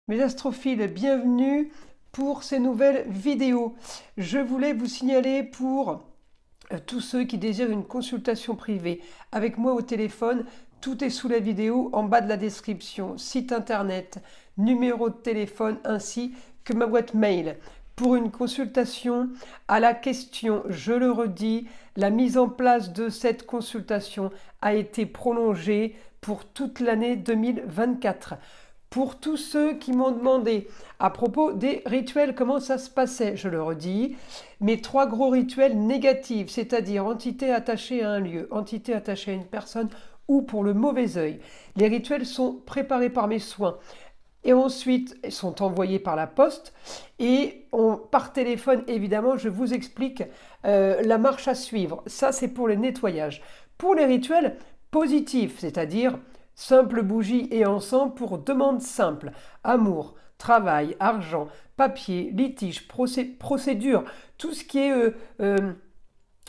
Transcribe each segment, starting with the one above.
Mes astrophiles, bienvenue pour ces nouvelles vidéos. Je voulais vous signaler pour tous ceux qui désirent une consultation privée avec moi au téléphone, tout est sous la vidéo en bas de la description, site internet, numéro de téléphone ainsi que ma boîte mail. Pour une consultation à la question, je le redis, la mise en place de cette consultation a été prolongée pour toute l'année 2024. Pour tous ceux qui m'ont demandé à propos des rituels, comment ça se passait, je le redis, mes 3 gros rituels négatifs, c'est-à-dire entité attachée à un lieu, entité attachée à une personne ou pour le mauvais œil. Les rituels sont préparés par mes soins et ensuite sont envoyés par la poste et par téléphone, évidemment, je vous explique la marche à suivre. Ça, c'est pour le nettoyage. Pour les rituels positifs, c'est-à-dire simple bougie et encens pour demande simple, amour, travail, argent, papier, litige, procédure, tout ce qui est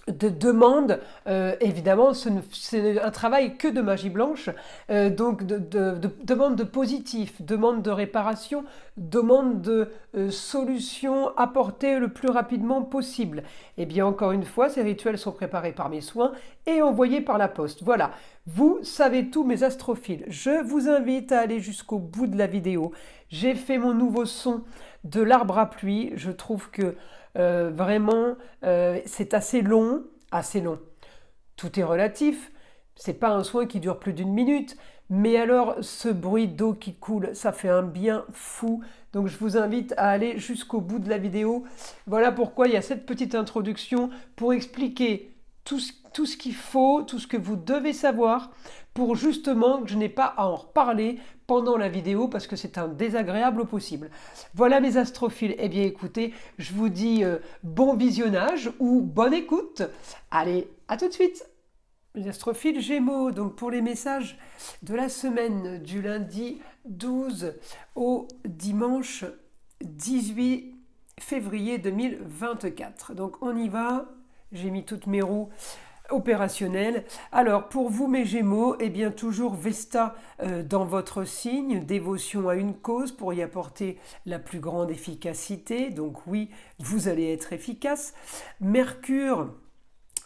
de demande, évidemment, c'est un travail que de magie blanche, donc demande de positif, demande de réparation, demande de solution apportée le plus rapidement possible. Et bien encore une fois, ces rituels sont préparés par mes soins et envoyés par la poste. Voilà, vous savez tout mes astrophiles. Je vous invite à aller jusqu'au bout de la vidéo. J'ai fait mon nouveau son de l'arbre à pluie. Je trouve que vraiment, c'est assez long, assez long. Tout est relatif. C'est pas un soin qui dure plus d'une minute, mais alors ce bruit d'eau qui coule, ça fait un bien fou. Donc je vous invite à aller jusqu'au bout de la vidéo. Voilà pourquoi il y a cette petite introduction pour expliquer tout ce qu'il faut, tout ce que vous devez savoir pour justement que je n'ai pas à en reparler pendant la vidéo parce que c'est un désagréable au possible. Voilà mes astrophiles. Eh bien écoutez, je vous dis bon visionnage ou bonne écoute. Allez, à tout de suite. Les astrophiles Gémeaux, donc pour les messages de la semaine du lundi 12 au dimanche 18 février 2024. Donc on y va, j'ai mis toutes mes roues opérationnelles. Alors pour vous mes Gémeaux, eh bien toujours Vesta dans votre signe, dévotion à une cause pour y apporter la plus grande efficacité. Donc oui, vous allez être efficace. Mercure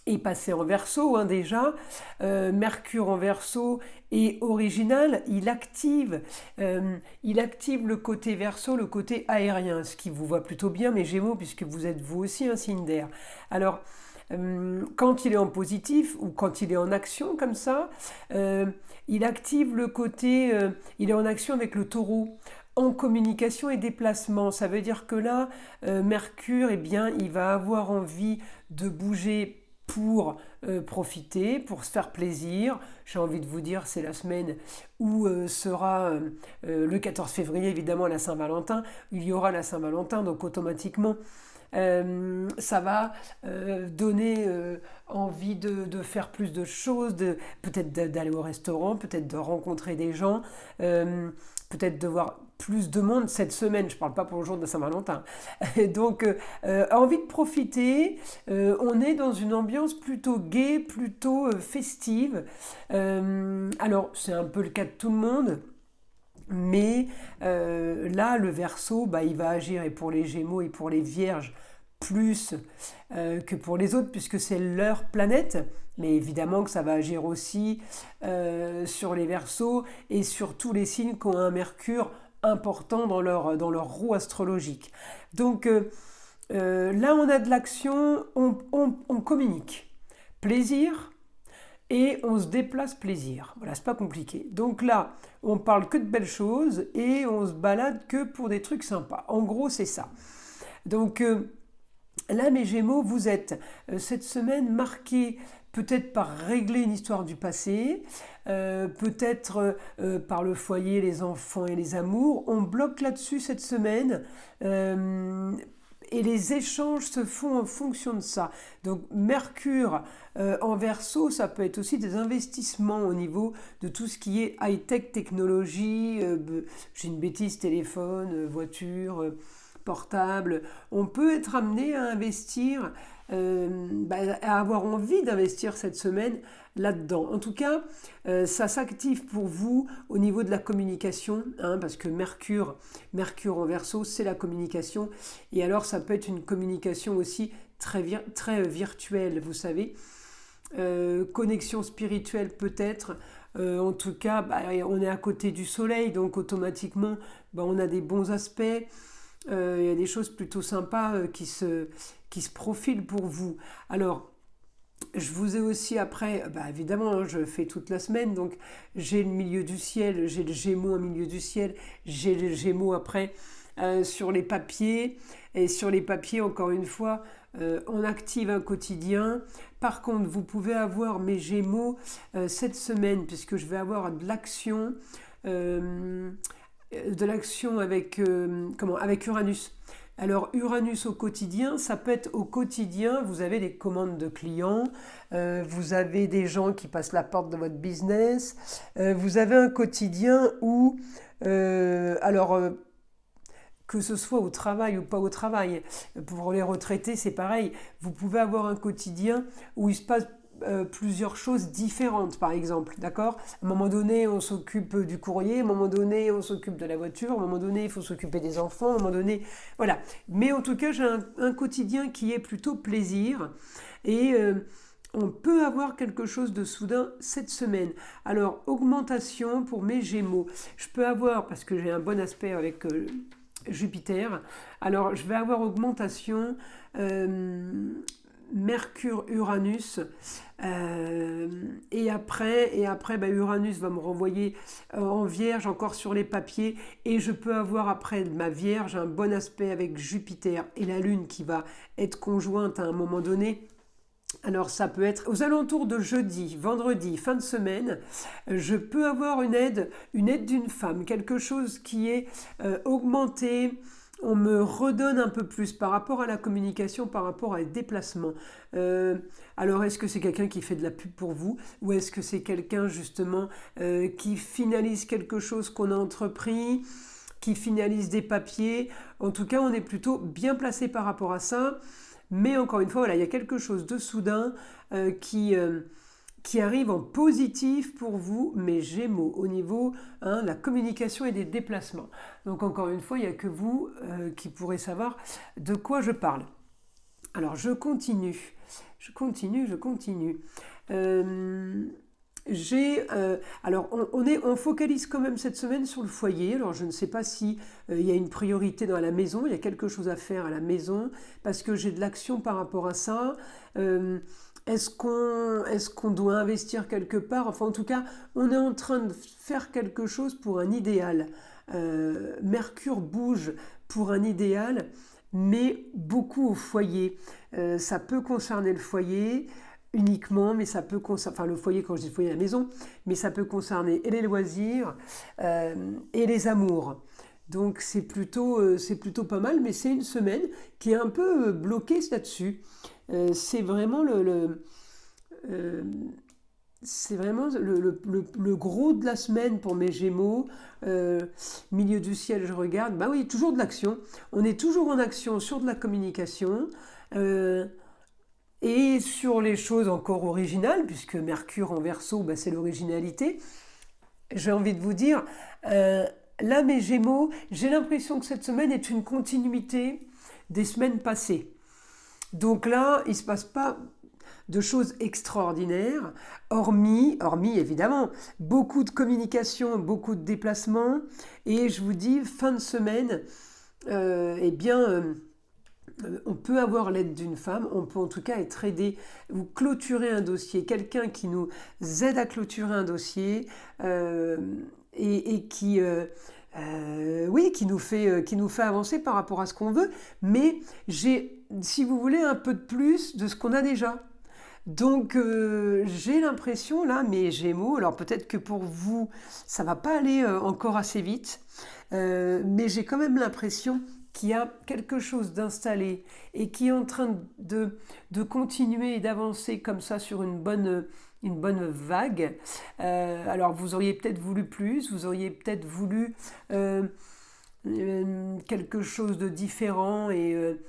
est passé en Verseau déjà. Mercure en Verseau est original, il active le côté Verseau, le côté aérien, ce qui vous va plutôt bien mes Gémeaux puisque vous êtes vous aussi un signe d'air. Alors quand il est en positif ou quand il est en action comme ça, il active le côté, il est en action avec le Taureau. En communication et déplacement, ça veut dire que là, Mercure, eh bien, il va avoir envie de bouger pour profiter, pour se faire plaisir. J'ai envie de vous dire, c'est la semaine où sera le 14 février, évidemment, la Saint-Valentin. Il y aura la Saint-Valentin, donc automatiquement, ça va donner envie de faire plus de choses, peut-être d'aller au restaurant, peut-être de rencontrer des gens, peut-être de voir plus de monde cette semaine, je ne parle pas pour le jour de Saint-Valentin. Donc, envie de profiter, on est dans une ambiance plutôt gaie, plutôt festive. Alors, c'est un peu le cas de tout le monde. Mais là, le Verseau, bah, il va agir et pour les Gémeaux et pour les Vierges plus que pour les autres puisque c'est leur planète. Mais évidemment que ça va agir aussi sur les Verseaux et sur tous les signes qui ont un Mercure important dans leur roue astrologique. Donc là, on a de l'action, on communique. Plaisir, et on se déplace plaisir. Voilà, c'est pas compliqué. Donc là, on parle que de belles choses et on se balade que pour des trucs sympas. En gros, c'est ça. Donc là, mes Gémeaux, vous êtes cette semaine marqués peut-être par régler une histoire du passé, peut-être par le foyer, les enfants et les amours. On bloque là-dessus cette semaine. Et les échanges se font en fonction de ça. Donc Mercure en Verseau, ça peut être aussi des investissements au niveau de tout ce qui est high-tech, technologie, j'ai une bêtise, téléphone, voiture, portable. On peut être amené à investir à avoir envie d'investir cette semaine là-dedans. En tout cas, ça s'active pour vous au niveau de la communication, hein, parce que Mercure en Verseau, c'est la communication. Et alors, ça peut être une communication aussi très virtuelle, vous savez. Connexion spirituelle peut-être. En tout cas, on est à côté du soleil, donc automatiquement, on a des bons aspects. Il y a des choses plutôt sympas qui se profilent pour vous. Alors, je vous ai aussi après, évidemment, hein, je fais toute la semaine, donc j'ai le milieu du ciel, j'ai le Gémeaux au milieu du ciel, j'ai le Gémeaux après sur les papiers. Et sur les papiers, encore une fois, on active un quotidien. Par contre, vous pouvez avoir mes Gémeaux cette semaine, puisque je vais avoir de l'action avec, avec Uranus. Alors Uranus au quotidien, ça peut être au quotidien, vous avez des commandes de clients, vous avez des gens qui passent la porte de votre business, vous avez un quotidien où, que ce soit au travail ou pas au travail, pour les retraités c'est pareil, vous pouvez avoir un quotidien où il se passe plusieurs choses différentes, par exemple, d'accord? À un moment donné, on s'occupe du courrier, à un moment donné, on s'occupe de la voiture, à un moment donné, il faut s'occuper des enfants, à un moment donné, voilà. Mais en tout cas, j'ai un quotidien qui est plutôt plaisir et on peut avoir quelque chose de soudain cette semaine. Alors, augmentation pour mes Gémeaux. Je peux avoir, parce que j'ai un bon aspect avec Jupiter, alors je vais avoir augmentation Mercure-Uranus et après Uranus va me renvoyer en Vierge encore sur les papiers et je peux avoir après ma Vierge un bon aspect avec Jupiter et la Lune qui va être conjointe à un moment donné. Alors ça peut être aux alentours de jeudi, vendredi, fin de semaine, je peux avoir une aide d'une femme, quelque chose qui est augmenté. On me redonne un peu plus par rapport à la communication, par rapport à les déplacements. Alors, est-ce que c'est quelqu'un qui fait de la pub pour vous ou est-ce que c'est quelqu'un justement qui finalise quelque chose qu'on a entrepris, qui finalise des papiers? En tout cas, on est plutôt bien placé par rapport à ça. Mais encore une fois, voilà, il y a quelque chose de soudain qui arrive en positif pour vous, mes Gémeaux, au niveau de la communication et des déplacements. Donc encore une fois, il n'y a que vous qui pourrez savoir de quoi je parle. Alors je continue. Alors on focalise quand même cette semaine sur le foyer. Alors je ne sais pas si il y a une priorité dans la maison, il y a quelque chose à faire à la maison parce que j'ai de l'action par rapport à ça. Est-ce qu'on doit investir quelque part? Enfin en tout cas, on est en train de faire quelque chose pour un idéal. Mercure bouge pour un idéal, mais beaucoup au foyer. Ça peut concerner le foyer uniquement, mais ça peut concerner, enfin le foyer quand je dis foyer à la maison, mais ça peut concerner et les loisirs et les amours. Donc c'est plutôt pas mal, mais c'est une semaine qui est un peu bloquée là-dessus. C'est vraiment c'est vraiment le gros de la semaine pour mes Gémeaux. Milieu du ciel, je regarde. Bah oui, toujours de l'action. On est toujours en action sur de la communication. Et sur les choses encore originales, puisque Mercure en Verseau, c'est l'originalité, j'ai envie de vous dire, là mes Gémeaux, j'ai l'impression que cette semaine est une continuité des semaines passées. Donc là, il ne se passe pas de choses extraordinaires, hormis évidemment, beaucoup de communication, beaucoup de déplacements, et je vous dis, fin de semaine, on peut avoir l'aide d'une femme, on peut en tout cas être aidé, ou clôturer un dossier, quelqu'un qui nous aide à clôturer un dossier et qui nous fait avancer par rapport à ce qu'on veut, mais j'ai, si vous voulez, un peu de plus de ce qu'on a déjà. Donc j'ai l'impression là, mes Gémeaux, alors peut-être que pour vous ça va pas aller encore assez vite, mais j'ai quand même l'impression qu'il y a quelque chose d'installé et qui est en train de continuer et d'avancer comme ça sur une bonne vague. Alors vous auriez peut-être voulu plus, vous auriez peut-être voulu quelque chose de différent et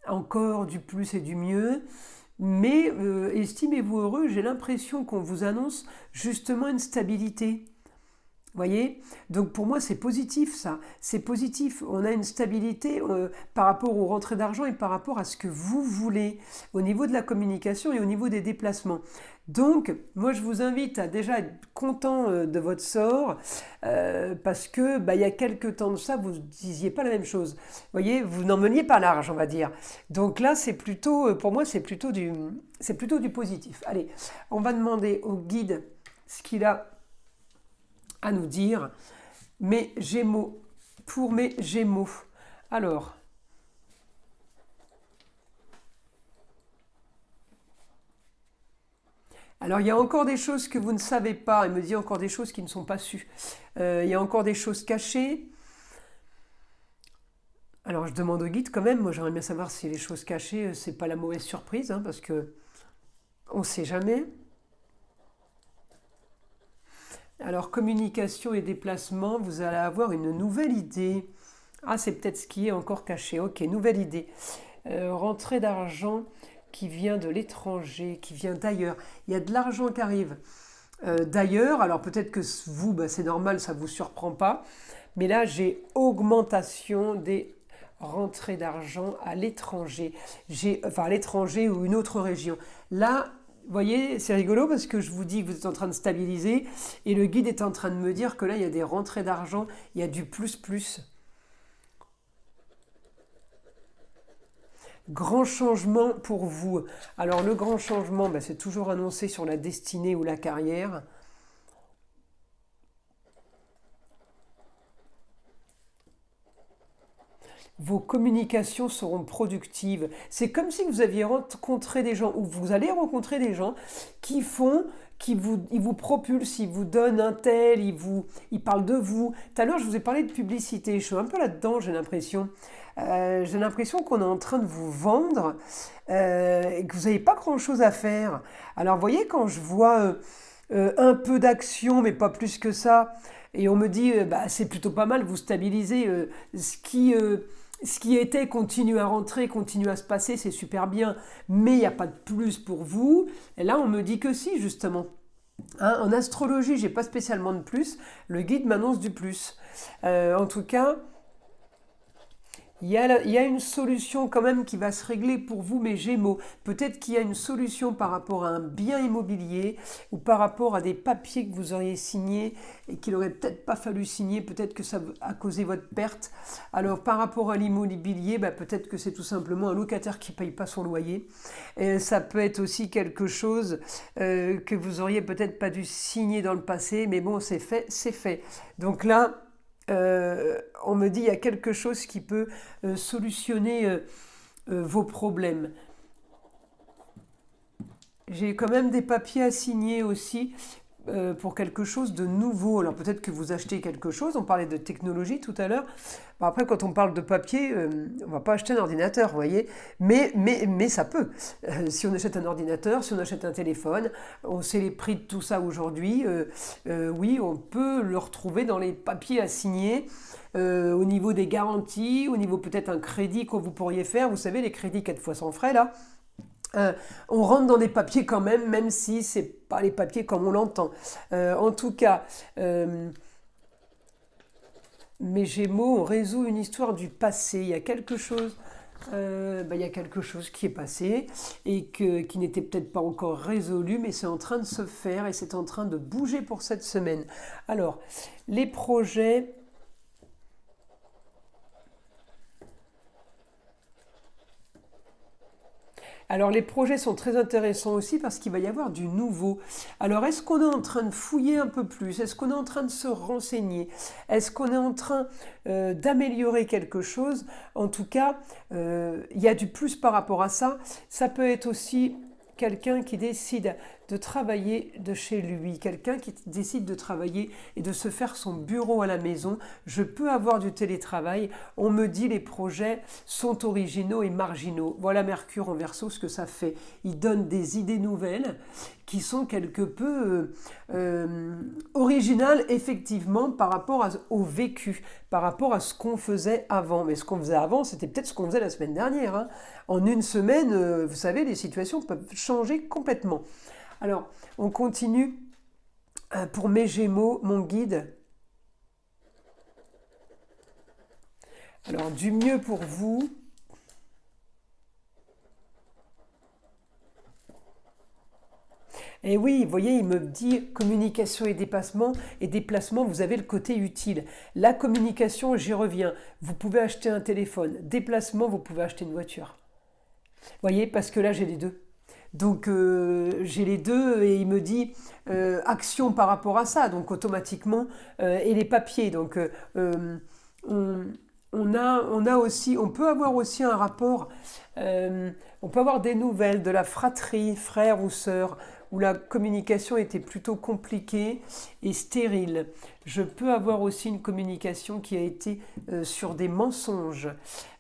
encore du plus et du mieux. Mais estimez-vous heureux, j'ai l'impression qu'on vous annonce justement une stabilité. Voyez? Donc pour moi, c'est positif ça. C'est positif. On a une stabilité par rapport aux rentrées d'argent et par rapport à ce que vous voulez au niveau de la communication et au niveau des déplacements. Donc, moi, je vous invite à déjà être content de votre sort parce que il y a quelques temps de ça, vous ne disiez pas la même chose. Voyez, vous n'en meniez pas large, on va dire. Donc là, c'est plutôt, pour moi, c'est plutôt du positif. Allez, on va demander au guide ce qu'il a à nous dire. Mes Gémeaux, pour mes Gémeaux. Alors, il y a encore des choses que vous ne savez pas. Il me dit encore des choses qui ne sont pas sues. Il y a encore des choses cachées. Alors, je demande au guide quand même. Moi, j'aimerais bien savoir si les choses cachées, c'est pas la mauvaise surprise, hein, parce que on ne sait jamais. Alors, communication et déplacement, vous allez avoir une nouvelle idée. Ah, c'est peut-être ce qui est encore caché. Ok, nouvelle idée. Rentrée d'argent qui vient de l'étranger, qui vient d'ailleurs. Il y a de l'argent qui arrive d'ailleurs. Alors peut-être que vous, c'est normal, ça ne vous surprend pas. Mais là, j'ai augmentation des rentrées d'argent à l'étranger. Enfin, à l'étranger ou une autre région. Là, vous voyez, c'est rigolo parce que je vous dis que vous êtes en train de stabiliser et le guide est en train de me dire que là, il y a des rentrées d'argent, il y a du plus. Grand changement pour vous. Alors le grand changement, c'est toujours annoncé sur la destinée ou la carrière. Vos communications seront productives. C'est comme si vous aviez rencontré des gens, ou vous allez rencontrer des gens ils vous propulsent, ils vous donnent un tel, ils parlent de vous. Tout à l'heure, je vous ai parlé de publicité. Je suis un peu là-dedans, j'ai l'impression. J'ai l'impression qu'on est en train de vous vendre et que vous n'avez pas grand-chose à faire. Alors, vous voyez, quand je vois un peu d'action, mais pas plus que ça, et on me dit, c'est plutôt pas mal, vous stabilisez ce qui était continue à rentrer, continue à se passer, c'est super bien, mais il n'y a pas de plus pour vous. Et là, on me dit que si, justement. Hein, en astrologie, j'ai pas spécialement de plus. Le guide m'annonce du plus. En tout cas, il y a une solution quand même qui va se régler pour vous, mes Gémeaux. Peut-être qu'il y a une solution par rapport à un bien immobilier ou par rapport à des papiers que vous auriez signés et qu'il n'aurait peut-être pas fallu signer. Peut-être que ça a causé votre perte. Alors, par rapport à l'immobilier, peut-être que c'est tout simplement un locataire qui ne paye pas son loyer. Et ça peut être aussi quelque chose que vous auriez peut-être pas dû signer dans le passé. Mais bon, c'est fait, c'est fait. Donc là, on me dit il y a quelque chose qui peut solutionner vos problèmes. J'ai quand même des papiers à signer aussi pour quelque chose de nouveau. Alors peut-être que vous achetez quelque chose, on parlait de technologie tout à l'heure. Après, quand on parle de papier, on ne va pas acheter un ordinateur, vous voyez. Mais ça peut. Si on achète un ordinateur, si on achète un téléphone, on sait les prix de tout ça aujourd'hui. Oui, on peut le retrouver dans les papiers à signer. Au niveau des garanties, au niveau peut-être un crédit que vous pourriez faire. Vous savez, les crédits 4 fois sans frais, là. On rentre dans des papiers quand même si c'est pas les papiers comme on l'entend. En tout cas, mes Gémeaux, on résout une histoire du passé. Il y a quelque chose, il y a quelque chose qui est passé et qui n'était peut-être pas encore résolu, mais c'est en train de se faire et c'est en train de bouger pour cette semaine. Alors, les projets. Alors les projets sont très intéressants aussi parce qu'il va y avoir du nouveau. Alors est-ce qu'on est en train de fouiller un peu plus? Est-ce qu'on est en train de se renseigner? Est-ce qu'on est en train d'améliorer quelque chose? En tout cas, il y a du plus par rapport à ça. Ça peut être aussi quelqu'un qui décide de travailler de chez lui, quelqu'un qui décide de travailler et de se faire son bureau à la maison. Je peux avoir du télétravail. On me dit les projets sont originaux et marginaux. Voilà Mercure en Verseau ce que ça fait. Il donne des idées nouvelles qui sont quelque peu originales effectivement par rapport au vécu, par rapport à ce qu'on faisait avant. Mais ce qu'on faisait avant, c'était peut-être ce qu'on faisait la semaine dernière, hein. En une semaine, vous savez, les situations peuvent changer complètement. Alors, on continue pour mes Gémeaux, mon guide. Alors, du mieux pour vous. Et oui, vous voyez, il me dit communication et déplacement, vous avez le côté utile. La communication, j'y reviens. Vous pouvez acheter un téléphone. Déplacement, vous pouvez acheter une voiture. Vous voyez, parce que là, j'ai les deux. Donc, j'ai les deux et il me dit action par rapport à ça. Donc, automatiquement, et les papiers. Donc, on a aussi, on peut avoir aussi un rapport, on peut avoir des nouvelles de la fratrie, frère ou sœur, où la communication était plutôt compliquée et stérile. Je peux avoir aussi une communication qui a été sur des mensonges,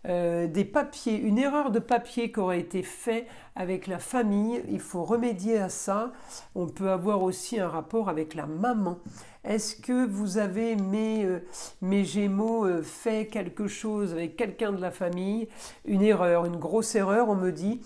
des papiers, une erreur de papier qui aurait été faite avec la famille. Il faut remédier à ça. On peut avoir aussi un rapport avec la maman. Est-ce que vous avez, mes Gémeaux, fait quelque chose avec quelqu'un de la famille? Une erreur, une grosse erreur, on me dit.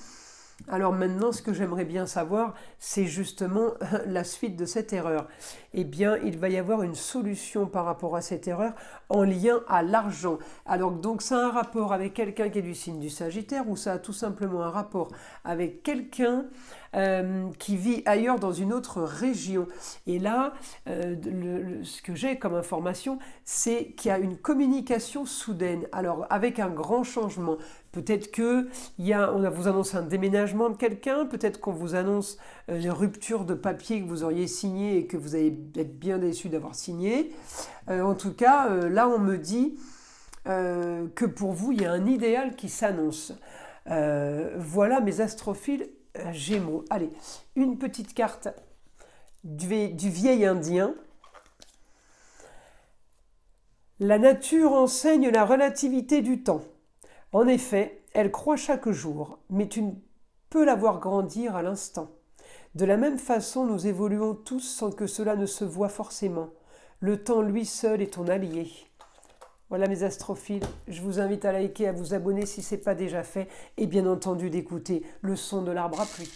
Alors maintenant, ce que j'aimerais bien savoir, c'est justement la suite de cette erreur. Eh bien, il va y avoir une solution par rapport à cette erreur en lien à l'argent. Alors donc, ça a un rapport avec quelqu'un qui est du signe du Sagittaire ou ça a tout simplement un rapport avec quelqu'un qui vit ailleurs dans une autre région. Et là, ce que j'ai comme information, c'est qu'il y a une communication soudaine. Alors, avec un grand changement. Peut-être qu'on vous annonce un déménagement de quelqu'un, peut-être qu'on vous annonce une rupture de papier que vous auriez signé et que vous allez être bien déçu d'avoir signé. En tout cas, là on me dit que pour vous, il y a un idéal qui s'annonce. Voilà mes astrophiles Gémeaux. Allez, une petite carte du vieil Indien. La nature enseigne la relativité du temps. En effet, elle croît chaque jour, mais tu ne peux la voir grandir à l'instant. De la même façon, nous évoluons tous sans que cela ne se voie forcément. Le temps, lui seul, est ton allié. Voilà mes astrophiles, je vous invite à liker, à vous abonner si ce n'est pas déjà fait, et bien entendu d'écouter le son de l'arbre à pluie.